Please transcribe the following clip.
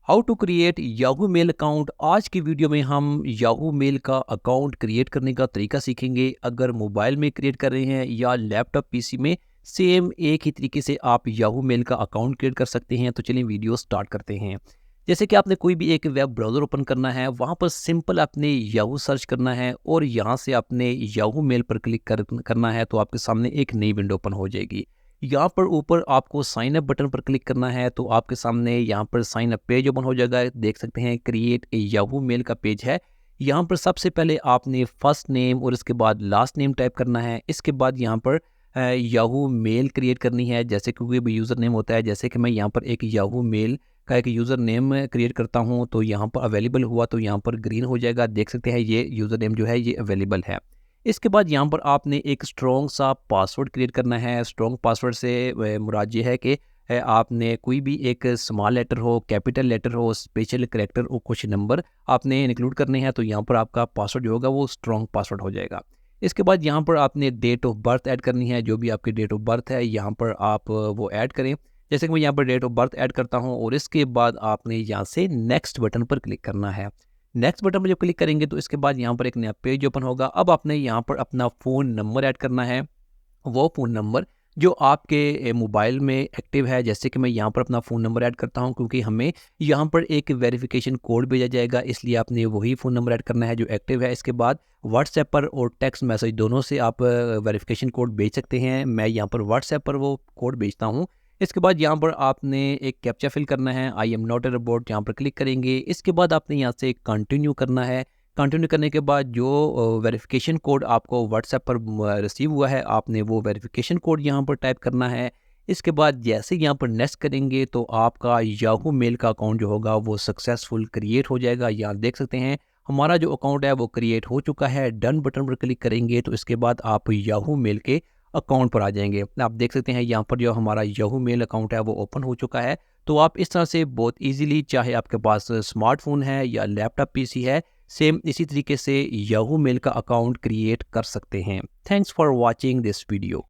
How to create Yahoo mail account. आज की video में हम याहू मेल का अकाउंट क्रिएट करने का तरीका सीखेंगे। अगर मोबाइल में क्रिएट कर रहे हैं या लैपटॉप पीसी में, सेम एक ही तरीके से आप याहू मेल का अकाउंट क्रिएट कर सकते हैं। तो चलिए वीडियो स्टार्ट करते हैं। जैसे कि आपने कोई भी एक वेब ब्राउज़र ओपन करना है, वहाँ पर सिंपल आपने याहू सर्च करना है और यहाँ से आपने याहू मेल पर क्लिक करना है, तो आपके सामने एक नई विंडो ओपन हो जाएगी। यहाँ पर ऊपर आपको साइन अप बटन पर क्लिक करना है, तो आपके सामने यहाँ पर साइन अप पेज ओपन हो जाएगा। देख सकते हैं क्रिएट ए याहू मेल का पेज है। यहाँ पर सबसे पहले आपने फर्स्ट नेम और इसके बाद लास्ट नेम टाइप करना है। इसके बाद यहाँ पर याहू मेल क्रिएट करनी है। जैसे कि कोई भी यूज़र नेम होता है, जैसे कि मैं यहाँ पर एक याहू मेल का एक यूज़र नेम क्रिएट करता हूँ, तो यहाँ पर अवेलेबल हुआ तो यहाँ पर ग्रीन हो जाएगा। देख सकते हैं ये यूज़र नेम जो है ये अवेलेबल है। इसके बाद यहाँ पर आपने एक स्ट्रॉन्ग सा पासवर्ड क्रिएट करना है। स्ट्रॉन्ग पासवर्ड से मुराद ये है कि आपने कोई भी एक स्मॉल लेटर हो, कैपिटल लेटर हो, स्पेशल करैक्टर और कुछ नंबर आपने इंक्लूड करने हैं, तो यहाँ पर आपका पासवर्ड जो होगा वो स्ट्रॉन्ग पासवर्ड हो जाएगा। इसके बाद यहाँ पर आपने डेट ऑफ बर्थ ऐड करनी है। जो भी आपकी डेट ऑफ बर्थ है यहाँ पर आप वो ऐड करें। जैसे कि मैं यहाँ पर डेट ऑफ बर्थ ऐड करता हूँ और इसके बाद आपने यहाँ से नेक्स्ट बटन पर क्लिक करना है। नेक्स्ट बटन पर जब क्लिक करेंगे तो इसके बाद यहाँ पर एक नया पेज ओपन होगा। अब आपने यहाँ पर अपना फ़ोन नंबर ऐड करना है। वो फ़ोन नंबर जो आपके मोबाइल में एक्टिव है। जैसे कि मैं यहाँ पर अपना फ़ोन नंबर ऐड करता हूँ, क्योंकि हमें यहाँ पर एक वेरिफिकेशन कोड भेजा जाएगा, इसलिए आपने वही फ़ोन नंबर ऐड करना है जो एक्टिव है। इसके बाद व्हाट्सएप पर और टेक्स्ट मैसेज दोनों से आप वेरिफिकेशन कोड भेज सकते हैं। मैं यहाँ पर व्हाट्सएप पर वो कोड भेजता हूँ। इसके बाद यहाँ पर आपने एक कैप्चा फिल करना है। I am not a robot, यहाँ पर क्लिक करेंगे। इसके बाद आपने यहाँ से कंटिन्यू करना है। कंटिन्यू करने के बाद जो वेरिफिकेशन कोड आपको व्हाट्सएप पर रिसीव हुआ है, आपने वो वेरिफिकेशन कोड यहाँ पर टाइप करना है। इसके बाद जैसे यहाँ पर नेक्स्ट करेंगे तो आपका याहू मेल का अकाउंट जो होगा वो सक्सेसफुल क्रिएट हो जाएगा। यहाँ देख सकते हैं हमारा जो अकाउंट है वो क्रिएट हो चुका है। डन बटन पर क्लिक करेंगे तो इसके बाद आप याहू मेल के अकाउंट पर आ जाएंगे। आप देख सकते हैं यहाँ पर जो हमारा याहू मेल अकाउंट है वो ओपन हो चुका है। तो आप इस तरह से बहुत ईजिली, चाहे आपके पास स्मार्टफोन है या लैपटॉप पीसी है, सेम इसी तरीके से याहू मेल का अकाउंट क्रिएट कर सकते हैं। Thanks for watching this video.